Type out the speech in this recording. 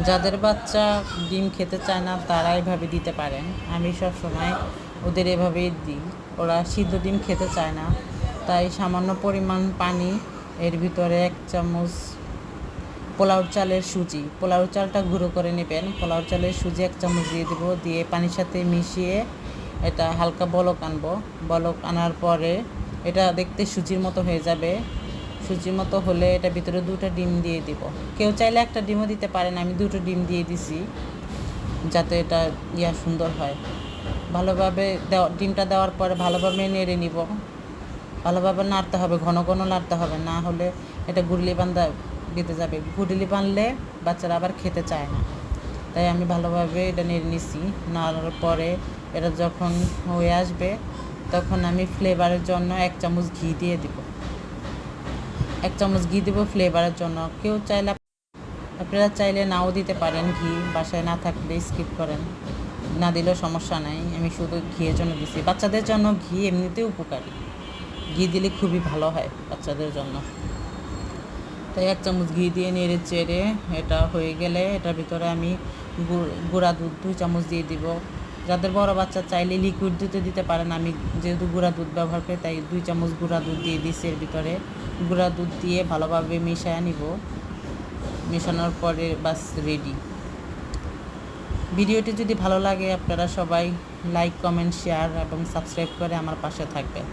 যাদের বাচ্চা ডিম খেতে চায় না তারা এভাবে দিতে পারেন। আমি সবসময় ওদের এভাবেই দিই। ওরা সিদ্ধ ডিম খেতে চায় না, তাই সামান্য পরিমাণ পানি, এর ভিতরে 1 চামচ পোলাও চালের সুজি, পোলাও চালটা গুঁড়ো করে নেবেন, পোলাও চালের সুজি 1 চামচ দিয়ে দেবো, দিয়ে পানির সাথে মিশিয়ে এটা হালকা বলক আনবো। বলক আনার পরে এটা দেখতে সুজির মতো হয়ে যাবে। সুজির মতো হলে এটা ভিতরে 2টা ডিম দিয়ে দিব। কেউ চাইলে 1টা ডিমও দিতে পারেন, আমি 2টো ডিম দিয়ে দিছি যাতে এটা সুন্দর হয়। ভালোভাবে ডিমটা দেওয়ার পরে ভালোভাবে নেড়ে নিব। ভালোভাবে নাড়তে হবে, ঘন ঘন নাড়তে হবে, না হলে এটা গুড়লি বান্ধা দিতে যাবে। গুড়লি বানলে বাচ্চারা আবার খেতে চায় না, তাই আমি ভালোভাবে এটা নেড়ে নিছি। নাড়ার পরে এটা যখন হয়ে আসবে তখন আমি ফ্লেভারের জন্য 1 চামচ ঘি দিয়ে দিব। 1 চামচ ঘি দেবো ফ্লেভারের জন্য। কেউ চাইলে আপনারা চাইলে নাও দিতে পারেন, ঘি বাসায় না থাকলে স্কিপ করেন, না দিলেও সমস্যা নাই। আমি শুধু ঘিয়ের জন্য দিছি। বাচ্চাদের জন্য ঘি এমনিতেই উপকারী, ঘি দিলে খুবই ভালো হয় বাচ্চাদের জন্য। তাই 1 চামচ ঘি দিয়ে নেড়ে চেড়ে এটা হয়ে গেলে এটার ভিতরে আমি গুঁড়া দুধ 2 চামচ দিয়ে দিব। যাদের বড় বাচ্চা চাইলে লিকুইড দুধে দিতে পারেন, আমি যেহেতু গুঁড়া দুধ ব্যবহার করি তাই 2 চামচ গুঁড়া দুধ দিয়ে দিছি। এর ভিতরে গুঁড়া দুধ দিয়ে ভালোভাবে মিশিয়ে নিব। মেশানোর পরে বাস রেডি। ভিডিওটি যদি ভালো লাগে আপনারা সবাই লাইক, কমেন্ট, শেয়ার এবং সাবস্ক্রাইব করে আমার পাশে থাকবেন।